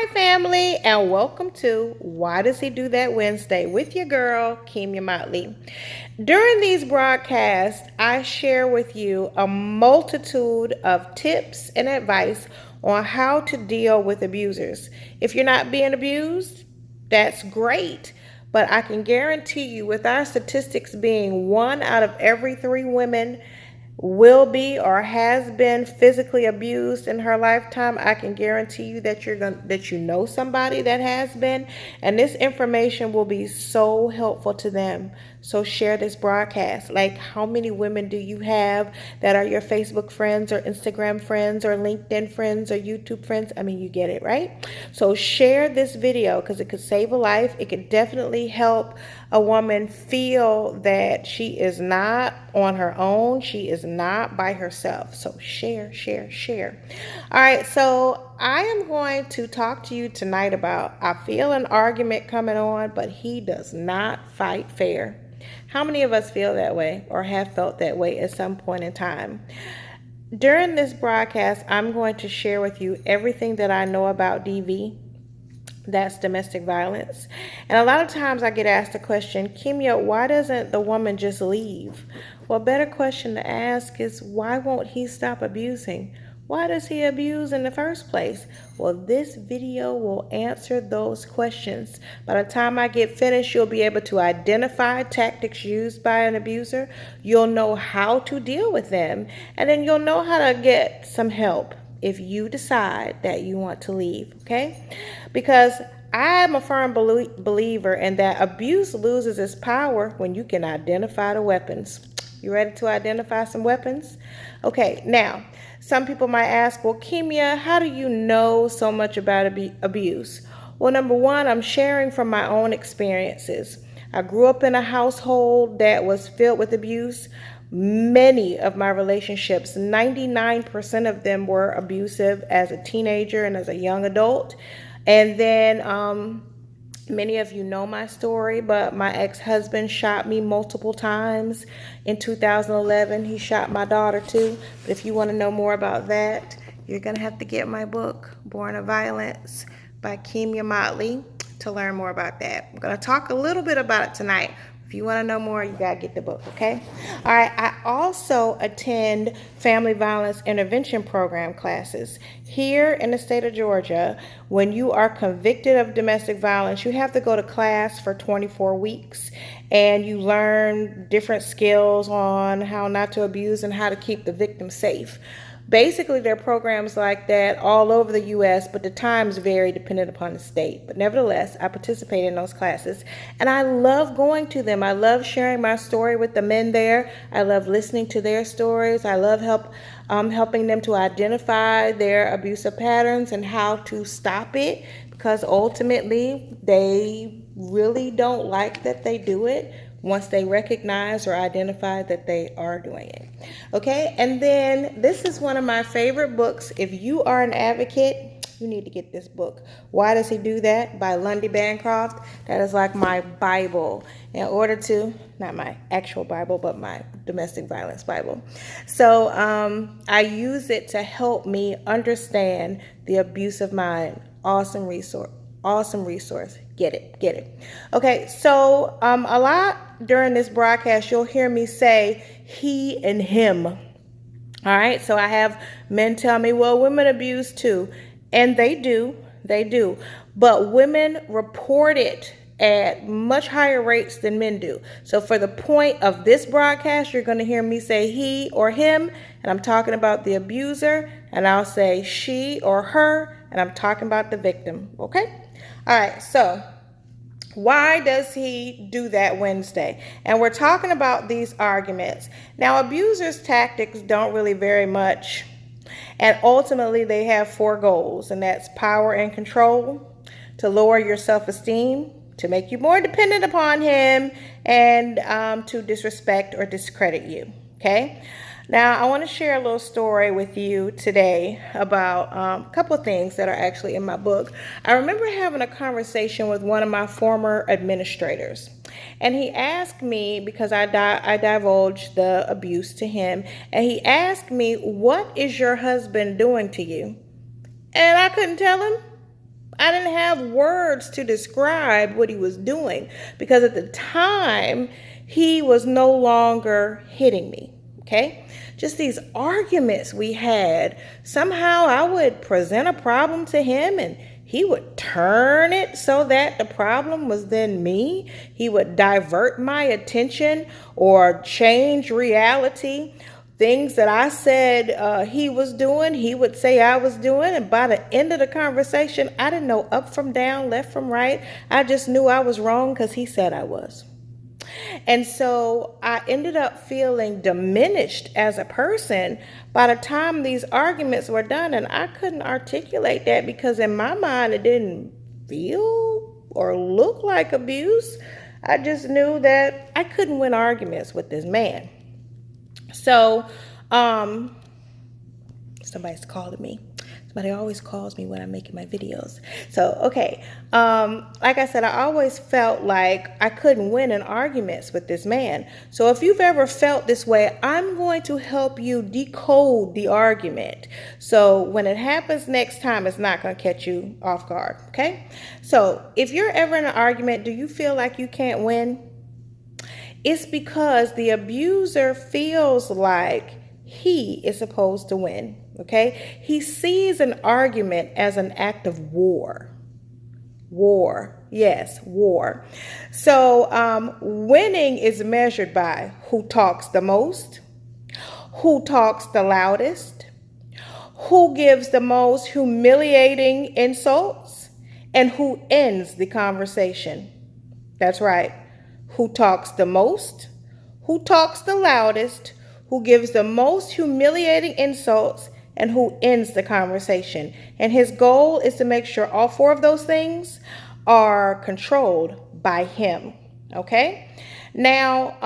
Hi, family, and welcome to Why Does He Do That Wednesday with your girl, Kimya Motley. During these broadcasts, I share with you a multitude of tips and advice on how to deal with abusers. If you're not being abused, that's great. But I can guarantee you, with our statistics being 1 out of every 3 women will be or has been physically abused in her lifetime, I can guarantee you that you know somebody that has been, and this information will be so helpful to them. So share this broadcast. Like, how many women do you have that are your Facebook friends or Instagram friends or LinkedIn friends or YouTube friends? I mean, you get it, right? So share this video because it could save a life. It could definitely help a woman feel that she is not on her own. She is not by herself. So share, share, share. All right. So I am going to talk to you tonight about, I feel an argument coming on, but he does not fight fair. How many of us feel that way or have felt that way at some point in time? During this broadcast, I'm going to share with you everything that I know about DV. That's domestic violence. And a lot of times I get asked the question, Kimya, why doesn't the woman just leave? Well, a better question to ask is, why won't he stop abusing? Why does he abuse in the first place? Well, this video will answer those questions. By the time I get finished, you'll be able to identify tactics used by an abuser. You'll know how to deal with them. And then you'll know how to get some help if you decide that you want to leave, okay? Because I'm a firm believer in that abuse loses its power when you can identify the weapons. You ready to identify some weapons? Okay, now, some people might ask, well, Kimya, how do you know so much about abuse? Well, number one, I'm sharing from my own experiences. I grew up in a household that was filled with abuse. Many of my relationships, 99% of them were abusive as a teenager and as a young adult. And then many of you know my story, but my ex-husband shot me multiple times. In 2011, he shot my daughter too. But if you want to know more about that, you're going to have to get my book, Born of Violence by Kimya Motley, to learn more about that. I'm going to talk a little bit about it tonight. If you want to know more, you got to get the book, okay? All right, I also attend family violence intervention program classes. Here in the state of Georgia, when you are convicted of domestic violence, you have to go to class for 24 weeks, and you learn different skills on how not to abuse and how to keep the victim safe. Basically, there are programs like that all over the U.S., but the times vary depending upon the state. But nevertheless, I participate in those classes, and I love going to them. I love sharing my story with the men there. I love listening to their stories. I love helping them to identify their abusive patterns and how to stop it, because ultimately, they really don't like that they do it once they recognize or identify that they are doing it. Okay, and then this is one of my favorite books. If you are an advocate, you need to get this book. Why Does He Do That? By Lundy Bancroft. That is like my Bible. In order to, not my actual Bible, but my domestic violence Bible. So I use it to help me understand the abusive mind. Awesome resource. Awesome resource. Get it. Okay, so a lot during this broadcast, you'll hear me say he and him. All right, so I have men tell me, well, women abuse too. And they do. But women report it at much higher rates than men do. So for the point of this broadcast, you're going to hear me say he or him, and I'm talking about the abuser, and I'll say she or her, and I'm talking about the victim, okay? All right, so why does he do that Wednesday? And we're talking about these arguments. Now, abusers' tactics don't really vary much, and ultimately they have 4 goals, and that's power and control, to lower your self-esteem, to make you more dependent upon him, and to disrespect or discredit you, okay? Now, I want to share a little story with you today about a couple of things that are actually in my book. I remember having a conversation with one of my former administrators, and he asked me, because I divulged the abuse to him, and he asked me, what is your husband doing to you? And I couldn't tell him. I didn't have words to describe what he was doing because at the time he was no longer hitting me. Okay? Just these arguments we had. Somehow I would present a problem to him and he would turn it so that the problem was then me. He would divert my attention or change reality. Things that I said he was doing, he would say I was doing. And by the end of the conversation, I didn't know up from down, left from right. I just knew I was wrong because he said I was. And so I ended up feeling diminished as a person by the time these arguments were done. And I couldn't articulate that because in my mind, it didn't feel or look like abuse. I just knew that I couldn't win arguments with this man. So, somebody's calling me. Somebody always calls me when I'm making my videos. So, okay. Like I said, I always felt like I couldn't win in arguments with this man. So if you've ever felt this way, I'm going to help you decode the argument. So when it happens next time, it's not going to catch you off guard. Okay. So if you're ever in an argument, do you feel like you can't win? It's because the abuser feels like he is supposed to win, okay? He sees an argument as an act of war. War, yes, war. So winning is measured by who talks the most, who talks the loudest, who gives the most humiliating insults, and who ends the conversation. That's right. Who talks the most, who talks the loudest, who gives the most humiliating insults, and who ends the conversation. And his goal is to make sure all four of those things are controlled by him. Okay? Now,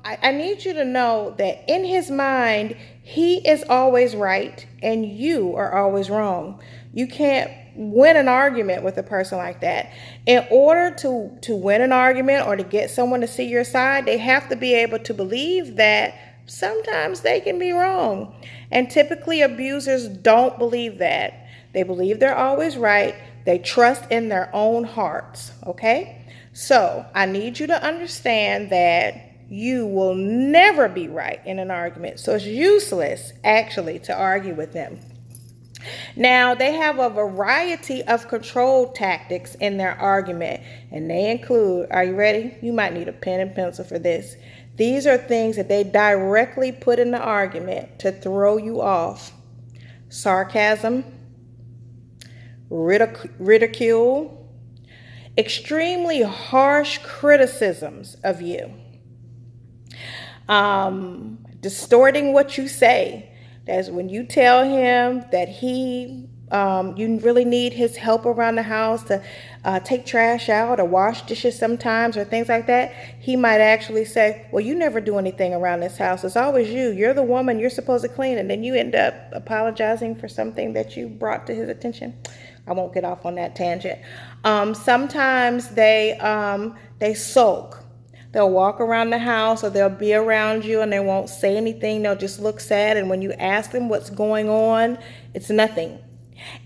I need you to know that in his mind, he is always right and you are always wrong. You can't win an argument with a person like that. In order to win an argument or to get someone to see your side, they have to be able to believe that sometimes they can be wrong. And typically abusers don't believe that. They believe they're always right. They trust in their own hearts. Okay? So I need you to understand that you will never be right in an argument. So it's useless actually to argue with them. Now, they have a variety of control tactics in their argument, and they include, are you ready? You might need a pen and pencil for this. These are things that they directly put in the argument to throw you off. Sarcasm, ridicule, extremely harsh criticisms of you, distorting what you say. That's when you tell him that you really need his help around the house to take trash out or wash dishes sometimes or things like that. He might actually say, well, you never do anything around this house. It's always you. You're the woman. You're supposed to clean. And then you end up apologizing for something that you brought to his attention. I won't get off on that tangent. Sometimes they sulk. They'll walk around the house or they'll be around you and they won't say anything. They'll just look sad. And when you ask them what's going on, it's nothing.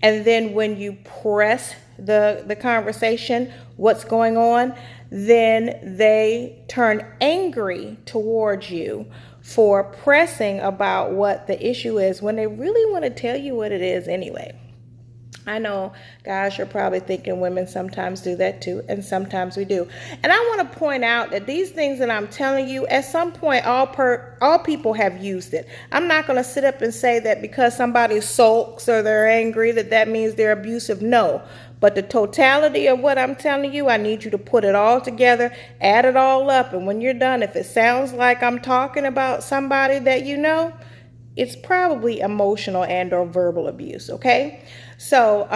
And then when you press the conversation, what's going on, then they turn angry towards you for pressing about what the issue is when they really want to tell you what it is anyway. I know, guys, you're probably thinking women sometimes do that too, and sometimes we do. And I want to point out that these things that I'm telling you, at some point, all people have used it. I'm not going to sit up and say that because somebody sulks or they're angry that means they're abusive. No. But the totality of what I'm telling you, I need you to put it all together, add it all up. And when you're done, if it sounds like I'm talking about somebody that you know, it's probably emotional and or verbal abuse, okay? So,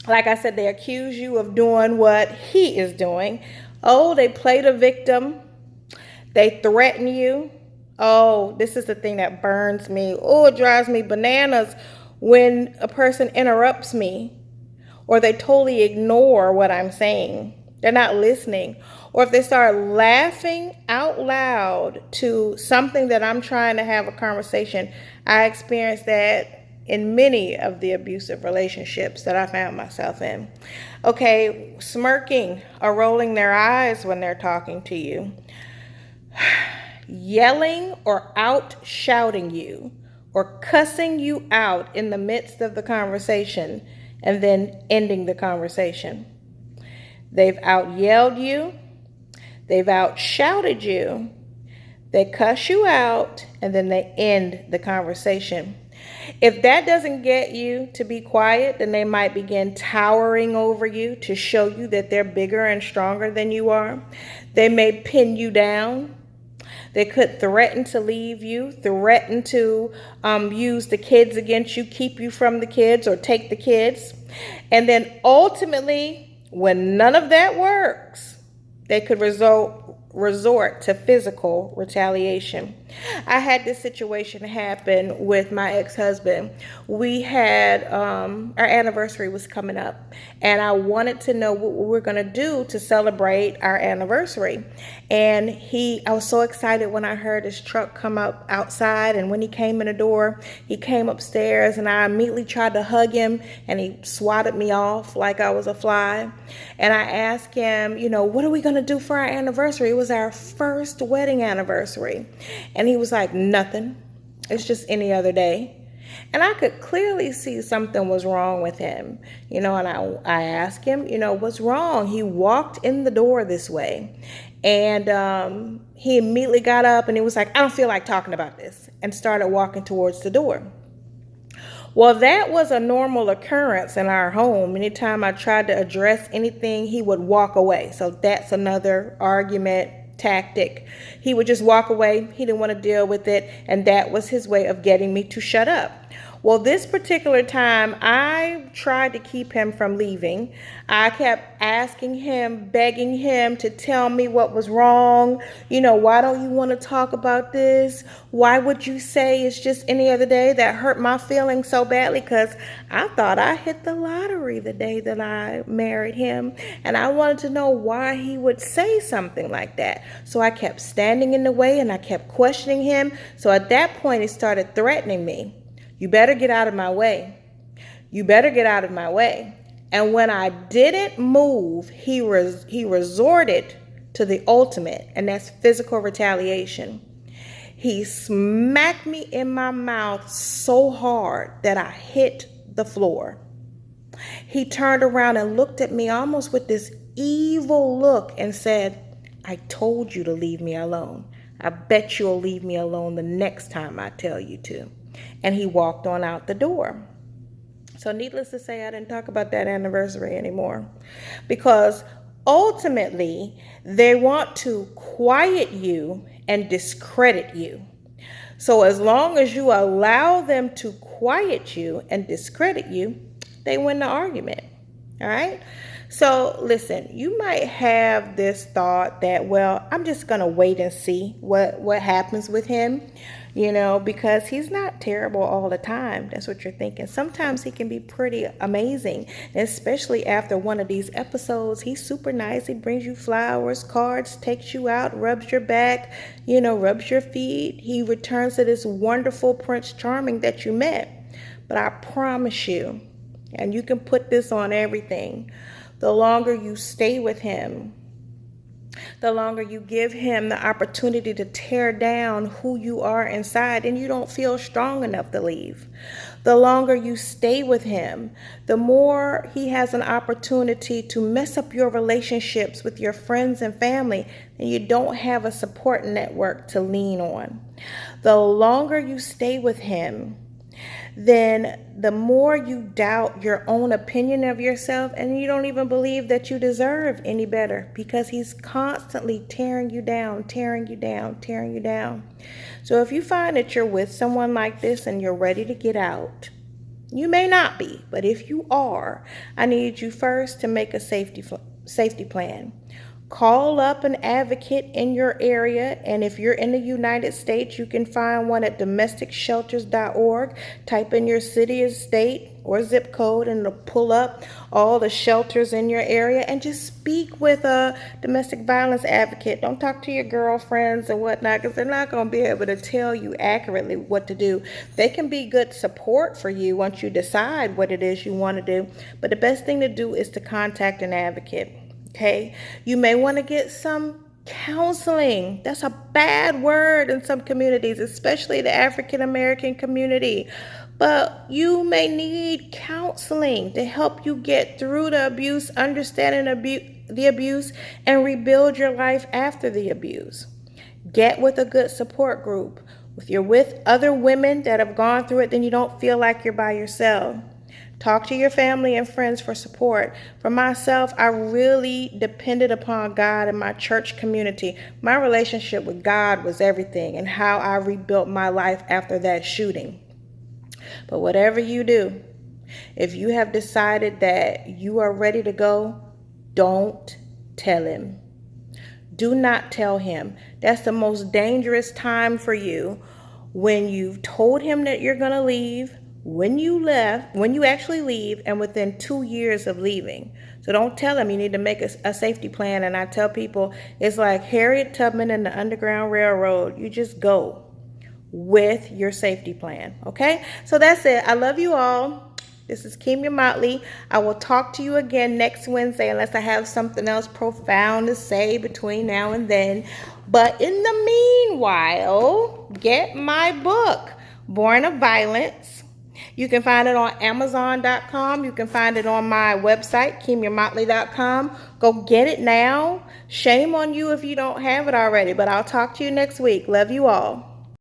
like I said, they accuse you of doing what he is doing. Oh, they play the victim. They threaten you. Oh, this is the thing that burns me. Oh, it drives me bananas when a person interrupts me or they totally ignore what I'm saying. They're not listening. Or if they start laughing out loud to something that I'm trying to have a conversation. I experienced that in many of the abusive relationships that I found myself in. Okay, smirking or rolling their eyes when they're talking to you, yelling or out shouting you, or cussing you out in the midst of the conversation and then ending the conversation. They've out yelled you, they've out shouted you, they cuss you out, and then they end the conversation. If that doesn't get you to be quiet, then they might begin towering over you to show you that they're bigger and stronger than you are. They may pin you down. They could threaten to leave you, threaten to use the kids against you, keep you from the kids or take the kids. And then ultimately, when none of that works, they could resort to physical retaliation. I had this situation happen with my ex-husband. We had our anniversary was coming up, and I wanted to know what we were going to do to celebrate our anniversary. And I was so excited when I heard his truck come up outside, and when he came in the door, he came upstairs, and I immediately tried to hug him, and he swatted me off like I was a fly. And I asked him, what are we going to do for our anniversary? It was our first wedding anniversary. And he was like, nothing. It's just any other day. And I could clearly see something was wrong with him, and I asked him, what's wrong? He walked in the door this way, and he immediately got up and he was like, I don't feel like talking about this, and started walking towards the door. Well, that was a normal occurrence in our home. Anytime I tried to address anything, he would walk away. So that's another argument tactic. He would just walk away. He didn't want to deal with it. And that was his way of getting me to shut up. Well, this particular time, I tried to keep him from leaving. I kept asking him, begging him to tell me what was wrong. Why don't you want to talk about this? Why would you say it's just any other day? That hurt my feelings so badly because I thought I hit the lottery the day that I married him. And I wanted to know why he would say something like that. So I kept standing in the way and I kept questioning him. So at that point, he started threatening me. You better get out of my way. You better get out of my way. And when I didn't move, he resorted to the ultimate, and that's physical retaliation. He smacked me in my mouth so hard that I hit the floor. He turned around and looked at me almost with this evil look and said, I told you to leave me alone. I bet you'll leave me alone the next time I tell you to. And he walked on out the door. So needless to say, I didn't talk about that anniversary anymore because ultimately they want to quiet you and discredit you. So as long as you allow them to quiet you and discredit you, they win the argument. All right. So listen, you might have this thought that, well, I'm just going to wait and see what happens with him, because he's not terrible all the time. That's what you're thinking. Sometimes he can be pretty amazing, especially after one of these episodes. He's super nice. He brings you flowers, cards, takes you out, rubs your back, rubs your feet. He returns to this wonderful Prince Charming that you met. But I promise you, and you can put this on everything, the longer you stay with him, the longer you give him the opportunity to tear down who you are inside and you don't feel strong enough to leave. The longer you stay with him, the more he has an opportunity to mess up your relationships with your friends and family, and you don't have a support network to lean on. The longer you stay with him, then the more you doubt your own opinion of yourself, and you don't even believe that you deserve any better because he's constantly tearing you down, tearing you down, tearing you down. So if you find that you're with someone like this and you're ready to get out, you may not be, but if you are, I need you first to make a safety plan. Call up an advocate in your area, and if you're in the United States, you can find one at domesticshelters.org. Type in your city or state or zip code, and it'll pull up all the shelters in your area, and just speak with a domestic violence advocate. Don't talk to your girlfriends and whatnot, because they're not going to be able to tell you accurately what to do. They can be good support for you once you decide what it is you want to do, but the best thing to do is to contact an advocate. Okay, you may want to get some counseling. That's a bad word in some communities, especially the African American community. But you may need counseling to help you get through the abuse, understanding the abuse, and rebuild your life after the abuse. Get with a good support group. If you're with other women that have gone through it, then you don't feel like you're by yourself. Talk to your family and friends for support. For myself, I really depended upon God and my church community. My relationship with God was everything, and how I rebuilt my life after that shooting. But whatever you do, if you have decided that you are ready to go, don't tell him. Do not tell him. That's the most dangerous time for you, when you've told him that you're going to leave, when you actually leave, and within 2 years of leaving. So don't tell him. You need to make a safety plan. And I tell people, it's like Harriet Tubman and the Underground Railroad. You just go with your safety plan. Okay? So that's it. I love you all. This is Kimya Motley. I will talk to you again next Wednesday, unless I have something else profound to say between now and then. But in the meanwhile, get my book, Born of Violence. You can find it on Amazon.com. You can find it on my website, KimyaMotley.com. Go get it now. Shame on you if you don't have it already, but I'll talk to you next week. Love you all.